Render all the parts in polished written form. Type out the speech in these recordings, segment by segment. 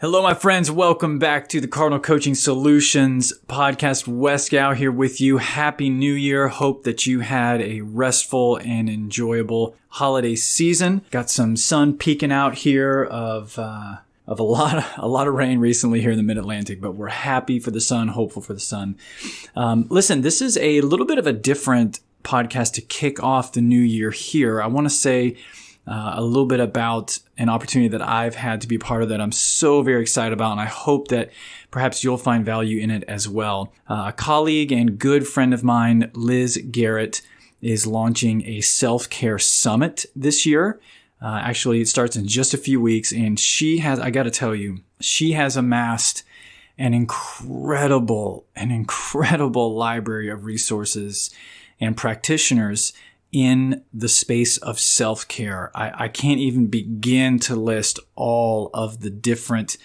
Hello, my friends. Welcome back to the Cardinal Coaching Solutions podcast. Wes Gow here with you. Happy New Year. Hope that you had a restful and enjoyable holiday season. Got some sun peeking out here of a lot of rain recently here in the Mid-Atlantic, but we're happy for the sun, hopeful for the sun. Listen, this is a little bit of a different podcast to kick off the new year here. I want to say a little bit about an opportunity that I've had to be part of that I'm so very excited about, and I hope that perhaps you'll find value in it as well. A colleague and good friend of mine, Liz Garrett, is launching a self-care summit this year. Actually, it starts in just a few weeks, and I got to tell you, she has amassed an incredible library of resources and practitioners in the space of self-care. I can't even begin to list all of the different,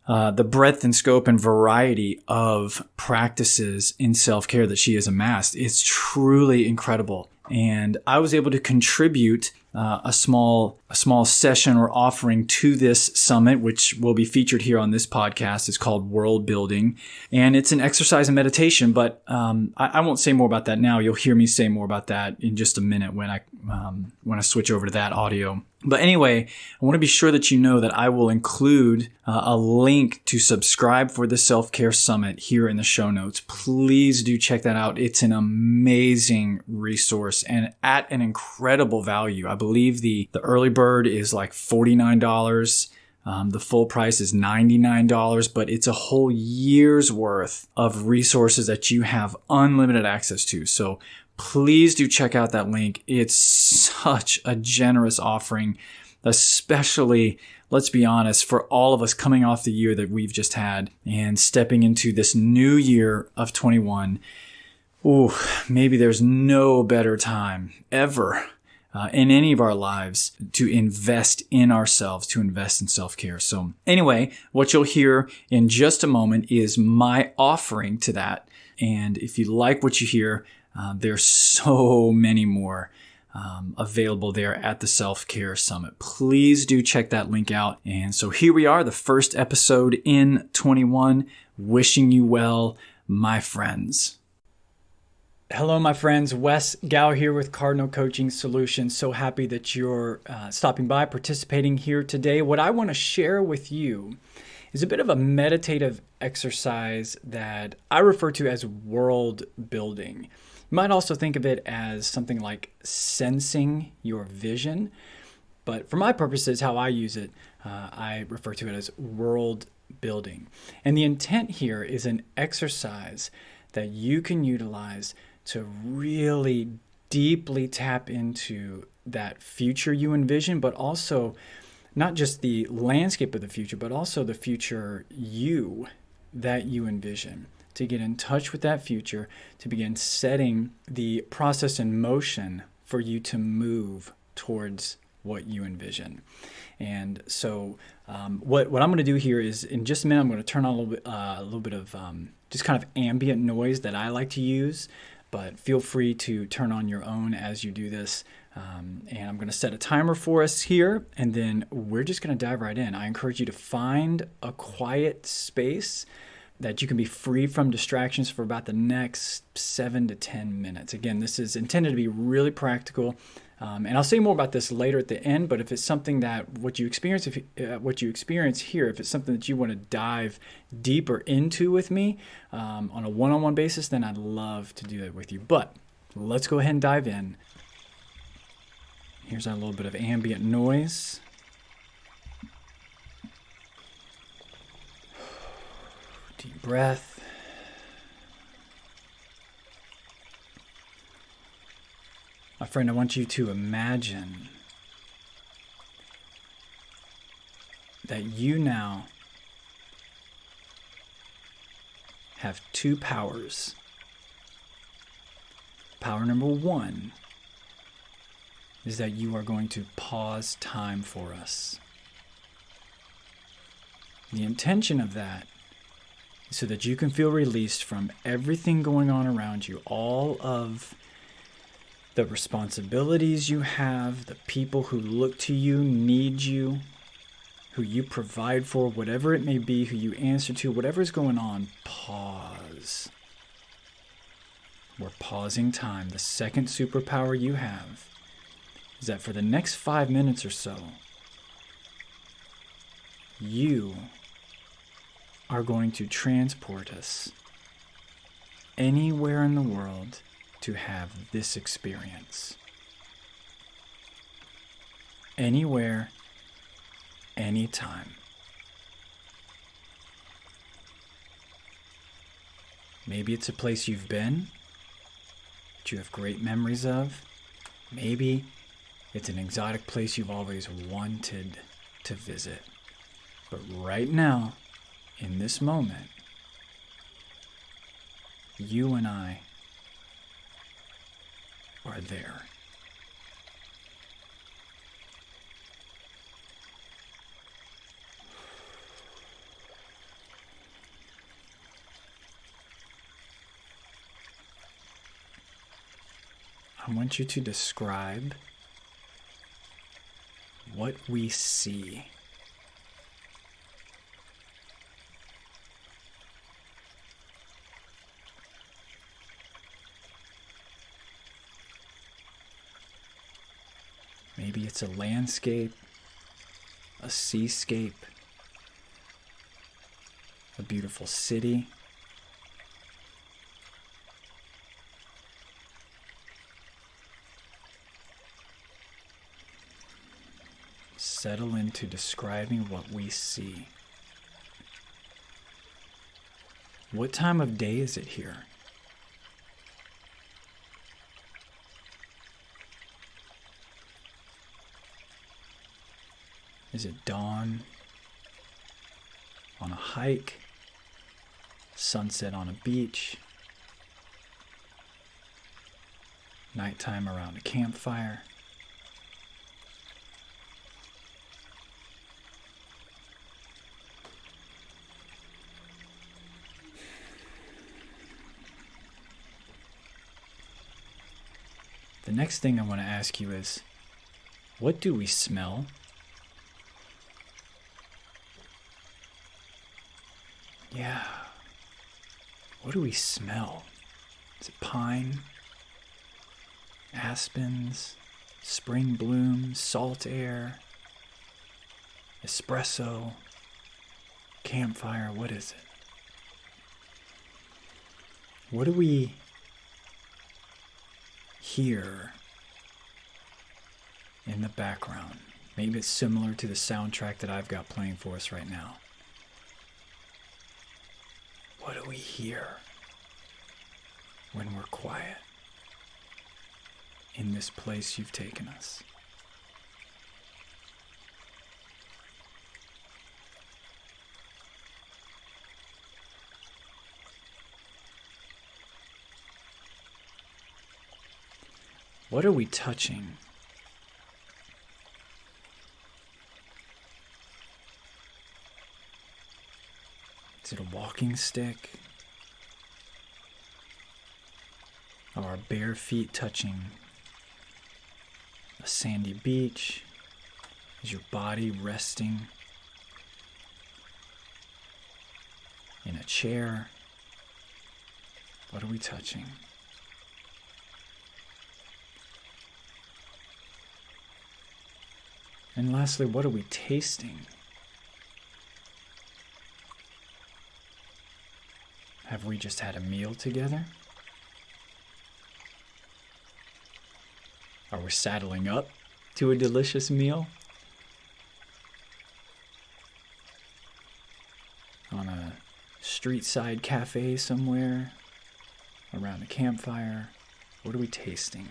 the breadth and scope and variety of practices in self-care that she has amassed. It's truly incredible. And I was able to contribute a small session or offering to this summit, which will be featured here on this podcast. It's called World Building, and it's an exercise and meditation. But I won't say more about that now. You'll hear me say more about that in just a minute when I switch over to that audio. But anyway, I want to be sure that you know that I will include a link to subscribe for the Self-Care Summit here in the show notes. Please do check that out. It's an amazing resource and at an incredible value. I believe the early bird is like $49. The full price is $99, but it's a whole year's worth of resources that you have unlimited access to. So please do check out that link. It's such a generous offering, especially, let's be honest, for all of us coming off the year that we've just had and stepping into this new year of 21. Ooh, maybe there's no better time ever in any of our lives to invest in ourselves, to invest in self-care. So anyway, what you'll hear in just a moment is my offering to that. And if you like what you hear, there's so many more available there at the Self-Care Summit. Please do check that link out. And so here we are, the first episode in 21. Wishing you well, my friends. Hello, my friends. Wes Gow here with Cardinal Coaching Solutions. So happy that you're stopping by, participating here today. What I want to share with you is a bit of a meditative exercise that I refer to as world building. You might also think of it as something like sensing your vision, but for my purposes, how I use it, I refer to it as world building. And the intent here is an exercise that you can utilize to really deeply tap into that future you envision, but also not just the landscape of the future, but also the future you that you envision. To get in touch with that future, to begin setting the process in motion for you to move towards what you envision. And so what I'm going to do here is in just a minute, I'm going to turn on a little bit of just kind of ambient noise that I like to use, but feel free to turn on your own as you do this. And I'm going to set a timer for us here, and then we're just going to dive right in. I encourage you to find a quiet space that you can be free from distractions for about the next 7 to 10 minutes. Again, this is intended to be really practical, and I'll say more about this later at the end. But if it's something that what you experience here, if it's something that you want to dive deeper into with me on a one-on-one basis, then I'd love to do that with you. But let's go ahead and dive in. Here's a little bit of ambient noise. Deep breath. My friend, I want you to imagine that you now have two powers. Power number one is that you are going to pause time for us. The intention of that is so that you can feel released from everything going on around you, all of the responsibilities you have, the people who look to you, need you, who you provide for, whatever it may be, who you answer to, whatever's going on, pause. We're pausing time. The second superpower you have is that for the next 5 minutes or so, you are going to transport us anywhere in the world to have this experience. Anywhere, anytime. Maybe it's a place you've been, that you have great memories of. Maybe it's an exotic place you've always wanted to visit. But right now, in this moment, you and I are there. I want you to describe what we see. Maybe it's a landscape, a seascape, a beautiful city. Settle into describing what we see. What time of day is it here? Is it dawn on a hike, sunset on a beach, nighttime around a campfire? The next thing I want to ask you is, what do we smell? Yeah. What do we smell? Is it pine? Aspens? Spring blooms? Salt air? Espresso? Campfire? What is it? What do we hear in the background? Maybe it's similar to the soundtrack that I've got playing for us right now. What do we hear when we're quiet in this place you've taken us? What are we touching? Is it a walking stick? Are our bare feet touching a sandy beach? Is your body resting in a chair? What are we touching? And lastly, what are we tasting? Have we just had a meal together? Are we saddling up to a delicious meal? On a street-side cafe somewhere? Around a campfire? What are we tasting?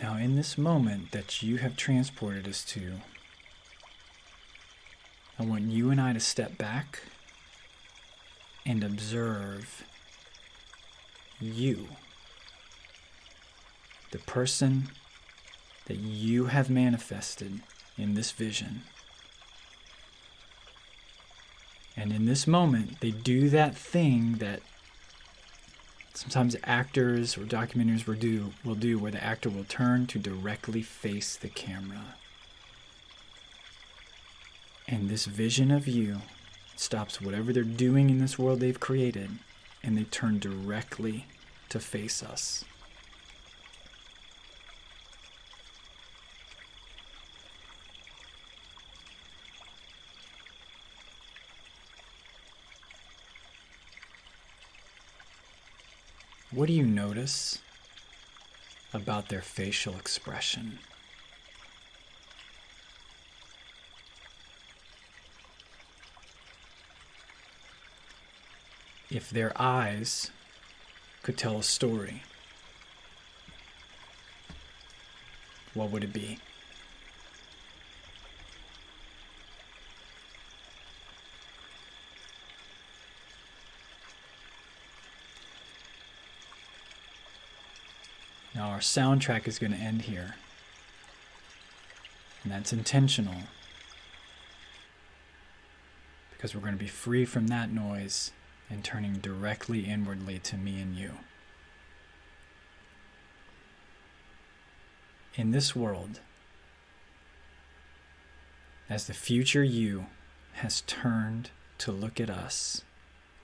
Now, in this moment that you have transported us to, I want you and I to step back and observe you, the person that you have manifested in this vision. And in this moment, they do that thing that sometimes actors or documentaries will do where the actor will turn to directly face the camera. And this vision of you stops whatever they're doing in this world they've created, and they turn directly to face us. What do you notice about their facial expression? If their eyes could tell a story, what would it be? Now our soundtrack is going to end here, and that's intentional, because we're going to be free from that noise and turning directly inwardly to me and you. In this world, as the future you has turned to look at us,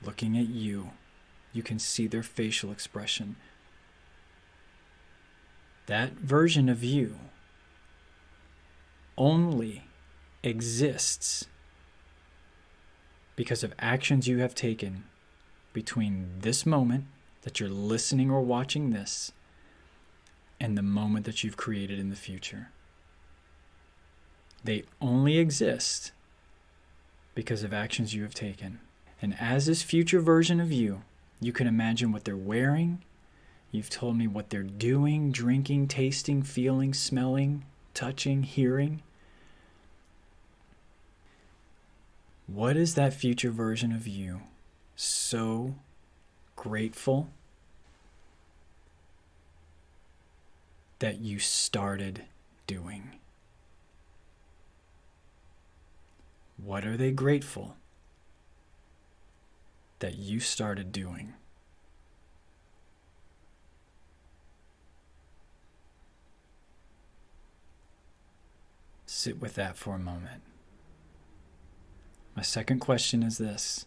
looking at you, you can see their facial expression. That version of you only exists because of actions you have taken between this moment that you're listening or watching this and the moment that you've created in the future. They only exist because of actions you have taken. And as this future version of you, you can imagine what they're wearing. You've told me what they're doing, drinking, tasting, feeling, smelling, touching, hearing. What is that future version of you so grateful that you started doing? What are they grateful that you started doing? Sit with that for a moment. My second question is this.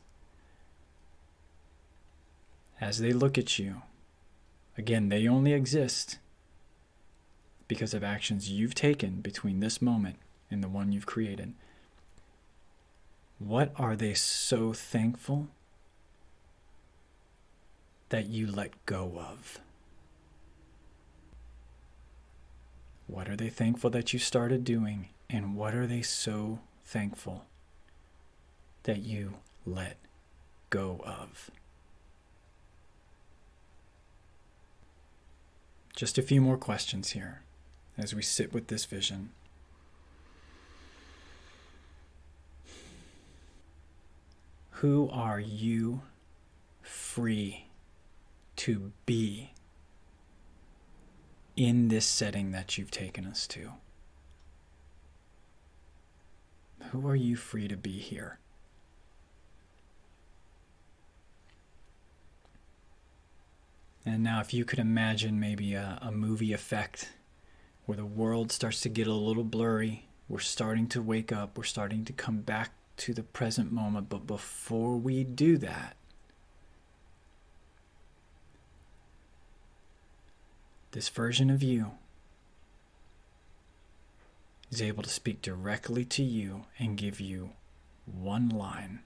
As they look at you, again, they only exist because of actions you've taken between this moment and the one you've created. What are they so thankful that you let go of? What are they thankful that you started doing? And what are they so thankful that you let go of? Just a few more questions here as we sit with this vision. Who are you free to be in this setting that you've taken us to? Who are you free to be here? And now if you could imagine maybe a movie effect where the world starts to get a little blurry, we're starting to wake up, we're starting to come back to the present moment, but before we do that, this version of you is able to speak directly to you and give you one line,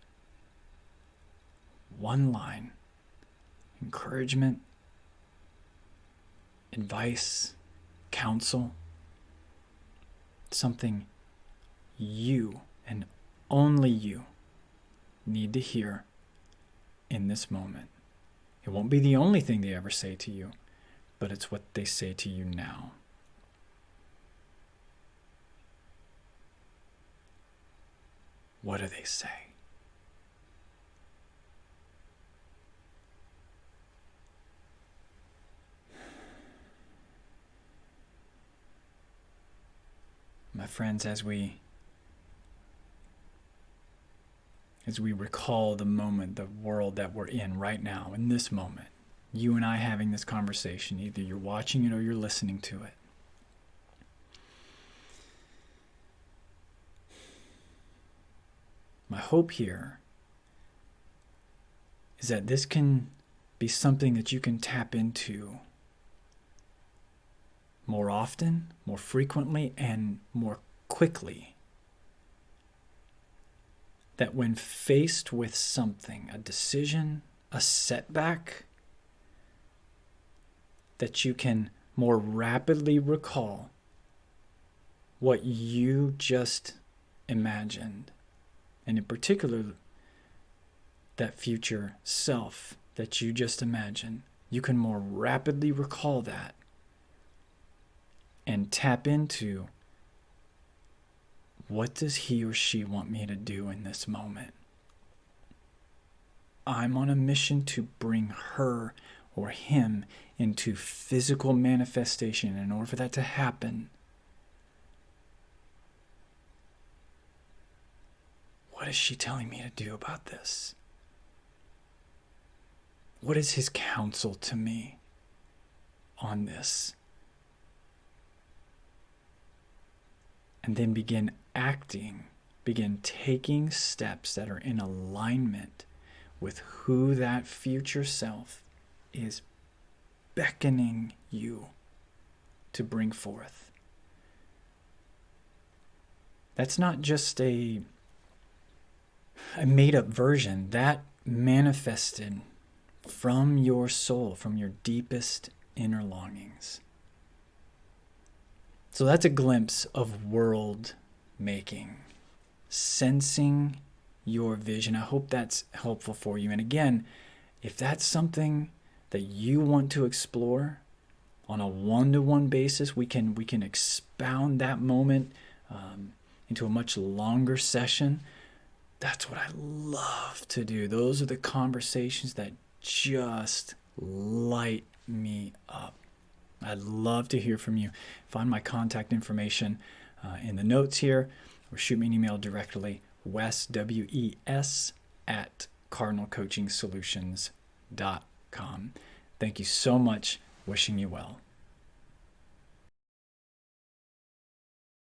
encouragement, advice, counsel, something you and only you need to hear in this moment. It won't be the only thing they ever say to you, but it's what they say to you now. What do they say? My friends, as we recall the moment, the world that we're in right now, in this moment, you and I having this conversation. Either you're watching it or you're listening to it. My hope here is that this can be something that you can tap into more often, more frequently, and more quickly. That when faced with something, a decision, a setback, that you can more rapidly recall what you just imagined. And in particular, that future self that you just imagined. You can more rapidly recall that and tap into, what does he or she want me to do in this moment? I'm on a mission to bring her or him into physical manifestation. In order for that to happen, what is she telling me to do about this? What is his counsel to me on this? And then begin acting, begin taking steps that are in alignment with who that future self is beckoning you to bring forth. That's not just a made-up version. That manifested from your soul, from your deepest inner longings. So that's a glimpse of world making, sensing your vision. I hope that's helpful for you. And again, if that's something that you want to explore on a one-to-one basis, we can expound that moment into a much longer session. That's what I love to do. Those are the conversations that just light me up. I'd love to hear from you. Find my contact information in the notes here, or shoot me an email directly, Wes, W-E-S, at cardinalcoachingsolutions.com. Thank you so much. Wishing you well.